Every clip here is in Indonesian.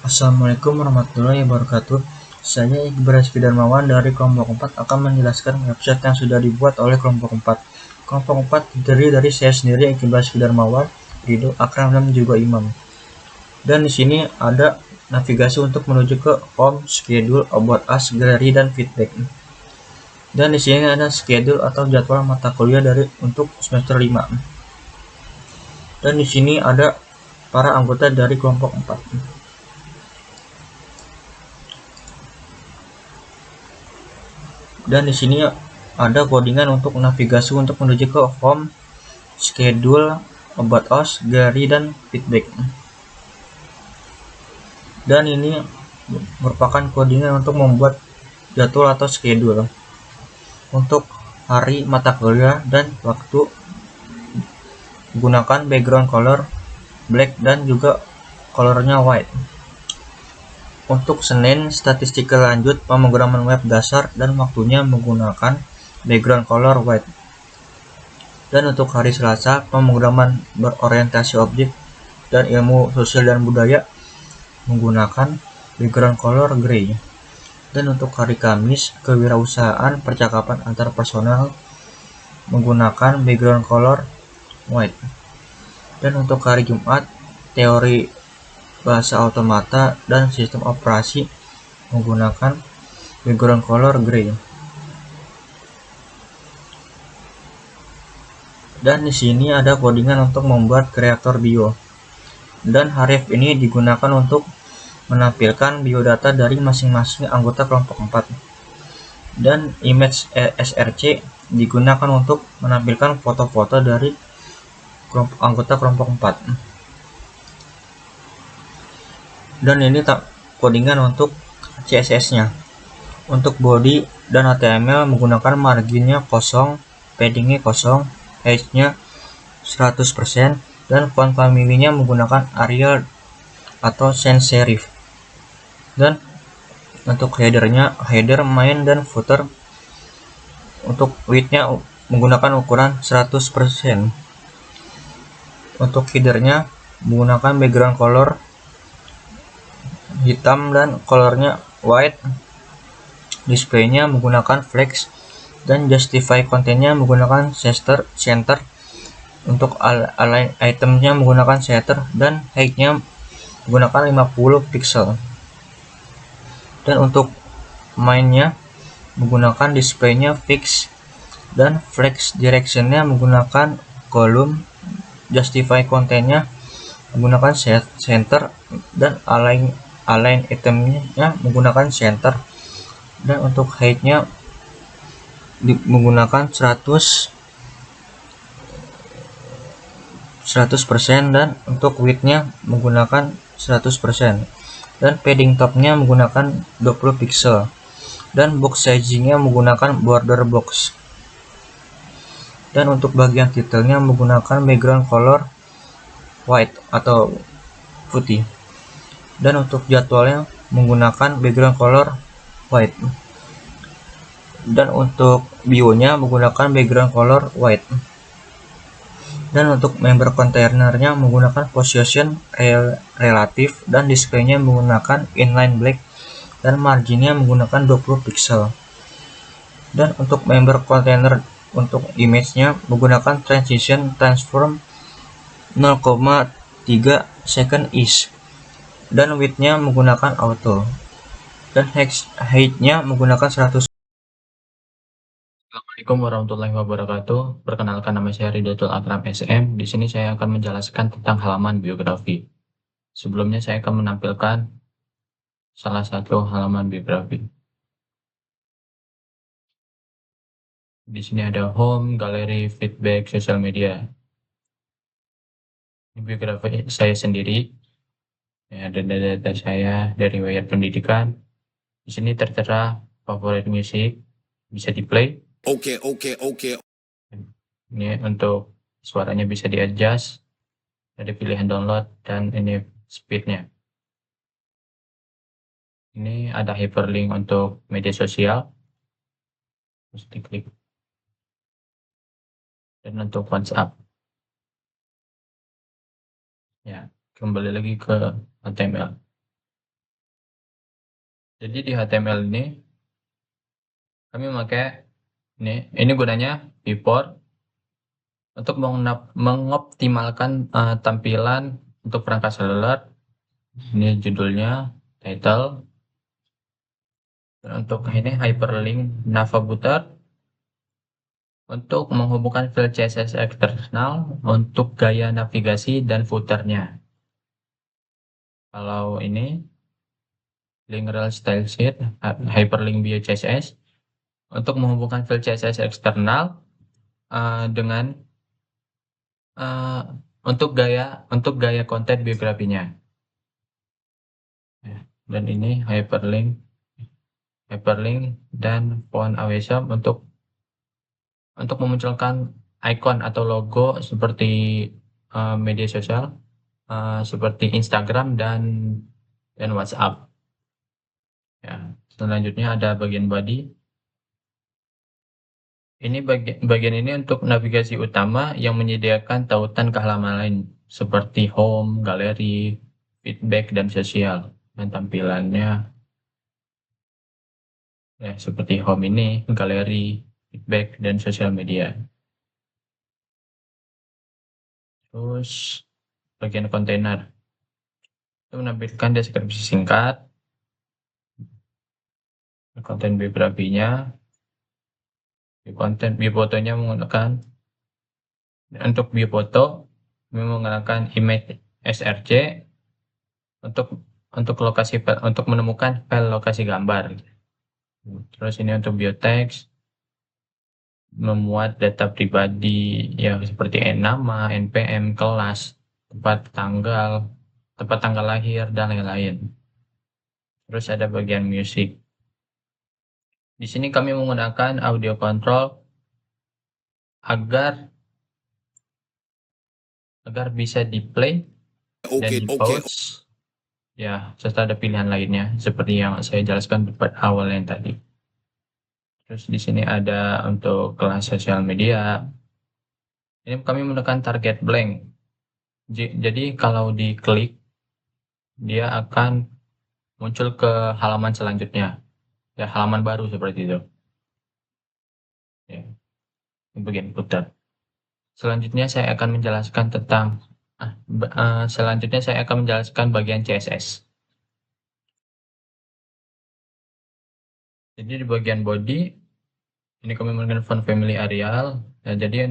Assalamualaikum warahmatullahi wabarakatuh. Saya Iqbal Darmawan dari kelompok 4 akan menjelaskan website yang sudah dibuat oleh kelompok 4. Kelompok 4 terdiri dari saya sendiri, Iqbal Darmawan, Ridho, Akram, dan juga Imam. Dan di sini ada navigasi untuk menuju ke home, schedule, about us, gallery, dan feedback. Dan di sini ada schedule atau jadwal mata kuliah untuk semester 5. Dan di sini ada para anggota dari kelompok 4. Dan di sini ada codingan untuk navigasi untuk menuju ke home, schedule, about us, gallery, dan feedback. Dan ini merupakan codingan untuk membuat jadwal atau schedule untuk hari mata kuliah dan waktu, gunakan background color black dan juga colornya white. Untuk Senin, statistika lanjut, pemrograman web dasar dan waktunya menggunakan background color white. Dan untuk hari Selasa, pemrograman berorientasi objek dan ilmu sosial dan budaya menggunakan background color gray. Dan untuk hari Kamis, kewirausahaan percakapan antar personal menggunakan background color white. Dan untuk hari Jumat, teori bahasa automata dan sistem operasi menggunakan background color gray. Dan di sini ada codingan untuk membuat kreator bio. Dan href ini digunakan untuk menampilkan biodata dari masing-masing anggota kelompok 4. Dan image src digunakan untuk menampilkan foto-foto dari anggota kelompok 4. Dan ini codingan untuk CSS-nya. Untuk body dan HTML menggunakan marginnya kosong, paddingnya kosong, height-nya 100%, dan font family-nya menggunakan Arial atau sans serif. Dan untuk header-nya, header, main, dan footer untuk width-nya menggunakan ukuran 100%. Untuk header-nya menggunakan background color hitam dan colornya white. Display-nya menggunakan flex dan justify kontennya menggunakan center. Untuk align itemnya menggunakan center dan height-nya menggunakan 50 pixel. Dan untuk main-nya menggunakan display-nya fix dan flex direction-nya menggunakan column. Justify kontennya menggunakan center dan align itemnya menggunakan center. Dan untuk height-nya menggunakan 100% dan untuk width-nya menggunakan 100%. Dan padding top-nya menggunakan 20 pixel. Dan box sizing-nya menggunakan border box. Dan untuk bagian titelnya menggunakan background color white atau putih. Dan untuk jadwalnya menggunakan background color white. Dan untuk bio-nya menggunakan background color white. Dan untuk member kontainernya menggunakan position relatif dan display-nya menggunakan inline black dan marginnya menggunakan 20 pixel. Dan untuk member container untuk image-nya menggunakan transition transform 0,3 second each. Dan width-nya menggunakan auto. Dan height-nya menggunakan 100. Assalamualaikum warahmatullahi wabarakatuh. Perkenalkan, nama saya Ridho Akram SM. Di sini saya akan menjelaskan tentang halaman biografi. Sebelumnya saya akan menampilkan salah satu halaman biografi. Di sini ada home, galeri, feedback, sosial media. Ini biografi saya sendiri. Ya, dan data saya dari riwayat pendidikan. Di sini tertera favorit musik, bisa di play. Oke. Ini untuk suaranya bisa di-adjust. Ada pilihan download dan ini speednya. Ini ada hyperlink untuk media sosial. Terus diklik. Dan untuk WhatsApp. Ya, kembali lagi ke HTML. Jadi di HTML ini kami memakai ini gunanya viewport untuk mengoptimalkan tampilan untuk perangkat seluler. Ini judulnya, title. Dan untuk ini hyperlink navbutter untuk menghubungkan file CSS eksternal untuk gaya navigasi dan footernya. Kalau ini link rel style sheet, hyperlink bio CSS untuk menghubungkan file CSS eksternal dengan untuk gaya konten biografinya. Dan ini hyperlink dan font away shop untuk memunculkan icon atau logo seperti media sosial seperti Instagram dan WhatsApp. Ya, selanjutnya ada bagian body. Ini bagian ini untuk navigasi utama yang menyediakan tautan ke halaman lain seperti home, galeri, feedback, dan sosial. Dan tampilannya ya seperti home ini, galeri, feedback, dan sosial media. Terus bagian kontainer itu menampilkan deskripsi singkat, konten biografinya, konten biofotonya menggunakan untuk biofoto menggunakan image src untuk menemukan file lokasi gambar. Terus ini untuk bioteks memuat data pribadi yang seperti nama, NPM, kelas, tempat tanggal lahir, dan lain-lain. Terus ada bagian musik. Di sini kami menggunakan audio control agar bisa di-play dan di-pause. Ya, serta ada pilihan lainnya seperti yang saya jelaskan di part awal yang tadi. Terus di sini ada untuk kelas sosial media. Ini kami menggunakan target blank. Jadi kalau diklik, dia akan muncul ke halaman selanjutnya. Ya, halaman baru seperti itu. Ya, ini bagian footer. Selanjutnya saya akan menjelaskan bagian CSS. Jadi di bagian body, ini kami menggunakan font family Arial. Nah, jadi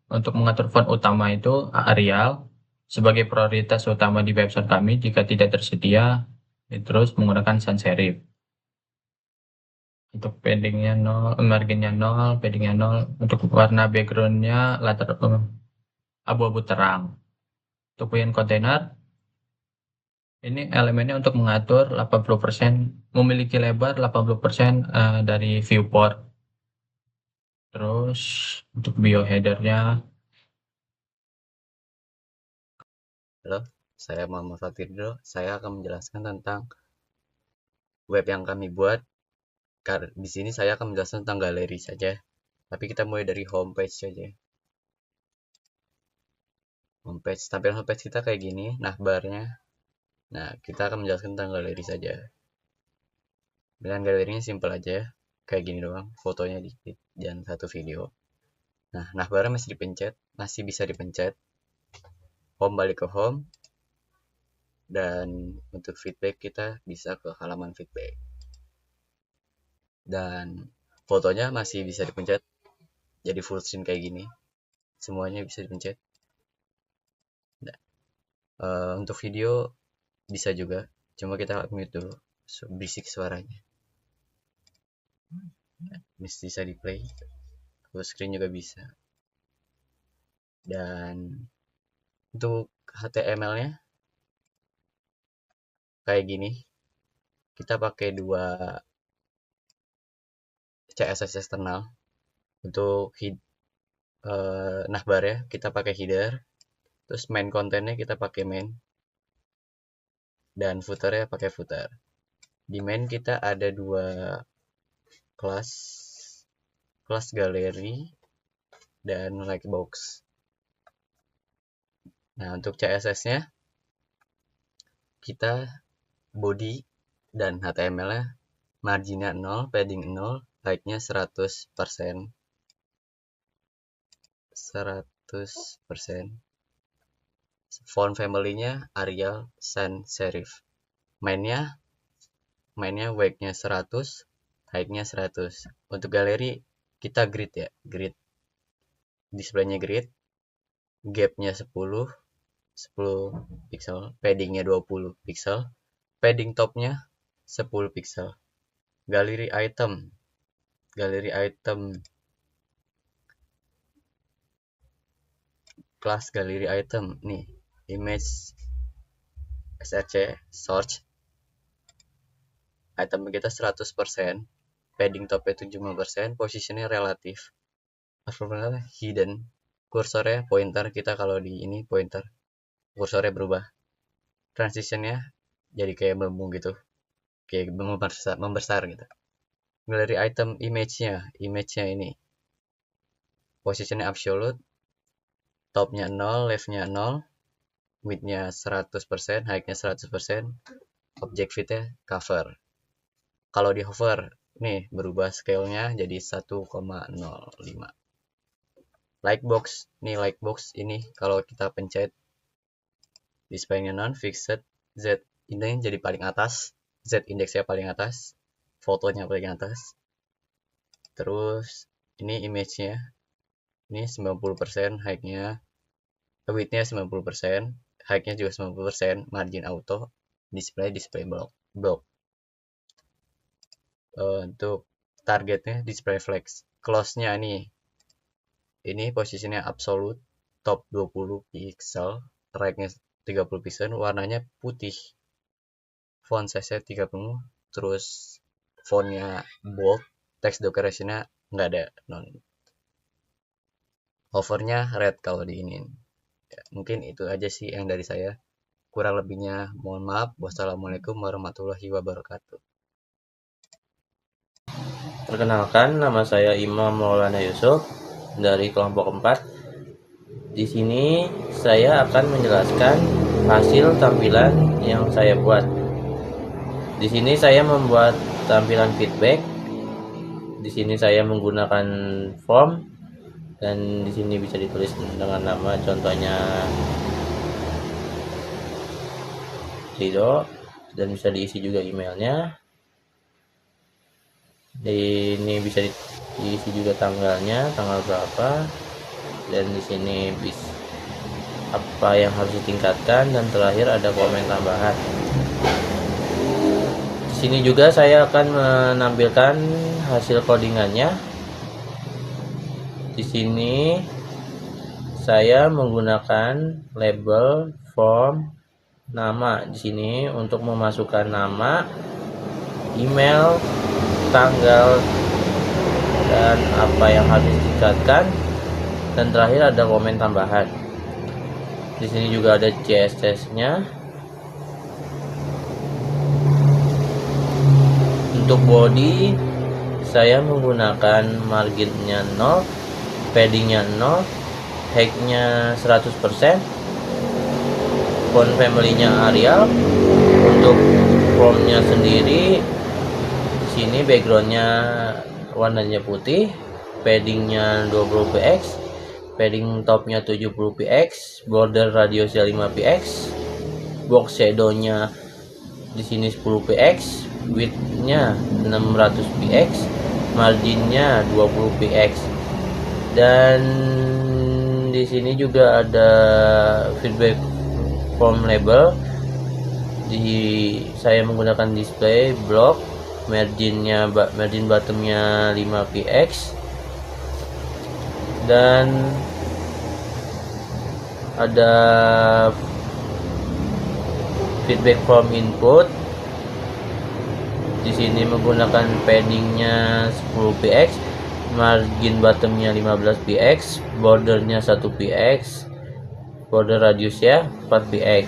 untuk mengatur font utama itu Arial sebagai prioritas utama di website kami. Jika tidak tersedia, terus menggunakan sans serif. Untuk paddingnya 0, marginnya 0, paddingnya 0. Untuk warna backgroundnya latar abu-abu terang. Untuk bagian kontainer, ini elemennya untuk mengatur 80%, memiliki lebar 80% dari viewport. Terus untuk bio headernya. Halo, saya Muhammad Fatirdo. Saya akan menjelaskan tentang web yang kami buat. Di sini saya akan menjelaskan tentang galeri saja. Tapi kita mulai dari homepage saja. Homepage, tampilan homepage kita kayak gini, navbarnya. Nah, kita akan menjelaskan tentang galeri saja. Dengan galerinya simple aja, kayak gini doang, fotonya dikit dan satu video. Nah, navbarnya masih bisa dipencet. Home balik ke home. Dan untuk feedback kita bisa ke halaman feedback. Dan fotonya masih bisa dipencet, jadi full screen kayak gini, semuanya bisa dipencet. Nah, untuk video bisa juga, cuma kita mute dulu, berisik suaranya. Nah, bisa di play, full screen juga bisa. Dan untuk HTML nya kayak gini, kita pakai dua CSS eksternal. Untuk navbar ya kita pakai header, terus main kontennya kita pakai main, dan footernya pakai footer. Di main kita ada dua kelas galeri dan likebox. Nah, untuk CSS-nya kita body dan HTML-nya marginnya 0, padding 0, height-nya 100%. 100%. Font family-nya Arial sans serif. Mainnya weight-nya 100, height-nya 100. Untuk galeri kita grid ya, grid. Display-nya grid. Gap-nya 10 pixel, padding-nya 20 pixel, padding top-nya 10 pixel. Galeri item kelas galeri item nih, image src search, item kita 100%, padding topnya 75%, positionnya relatif, performanya hidden, kursornya pointer, kita kalau di ini pointer, kursornya berubah, transitionnya jadi kayak melembung gitu, kayak membesar gitu. Galeri item image-nya ini posisinya absolute, topnya 0, leftnya 0, width-nya 100%, height-nya 100%, object fit-nya cover. Kalau di hover nih berubah scale-nya jadi 1,05. Lightbox ini kalau kita pencet display-nya non fixed, Z ini jadi paling atas, Z indeksnya paling atas, fotonya paling atas. Terus ini image-nya ini 90%, height-nya, width-nya 90%, height-nya juga 90%, margin auto, display block. Untuk targetnya display flex, close-nya ini posisinya absolute, top 20 pixel, right-nya 30 pixel, warnanya putih, font size-nya 30, terus font-nya bold, text decoration-nya nggak ada, hover-nya red kalau diinin. Ya, mungkin itu aja sih yang dari saya. Kurang lebihnya mohon maaf. Wassalamualaikum warahmatullahi wabarakatuh. Perkenalkan, nama saya Imam Maulana Yusuf dari kelompok 4. Di sini saya akan menjelaskan hasil tampilan yang saya buat. Di sini saya membuat tampilan feedback. Di sini saya menggunakan form. Dan di sini bisa ditulis dengan nama, contohnya Ridho, dan bisa diisi juga emailnya. Ini bisa diisi juga tanggalnya, tanggal berapa, dan di sini bisa apa yang harus ditingkatkan, dan terakhir ada komen tambahan. Di sini juga saya akan menampilkan hasil codingannya. Di sini saya menggunakan label form nama di sini untuk memasukkan nama, email, tanggal, dan apa yang harus ditingkatkan, dan terakhir ada komen tambahan. Di sini juga ada CSS-nya. Untuk body saya menggunakan marginnya 0, paddingnya 0, height-nya 100%, font family-nya Arial. Untuk formnya sendiri, di sini background-nya warnanya putih, paddingnya 20 px, padding topnya 70 px, border radiusnya 5 px, box shadow-nya di sini 10 px, width-nya 600 px, margin-nya 20 px. Dan di sini juga ada feedback form label. Saya menggunakan display block, margin bottomnya 5 px, dan ada feedback form input. Di sini menggunakan paddingnya 10 px, margin bottomnya 15 px, bordernya 1 px, border radiusnya 4 px.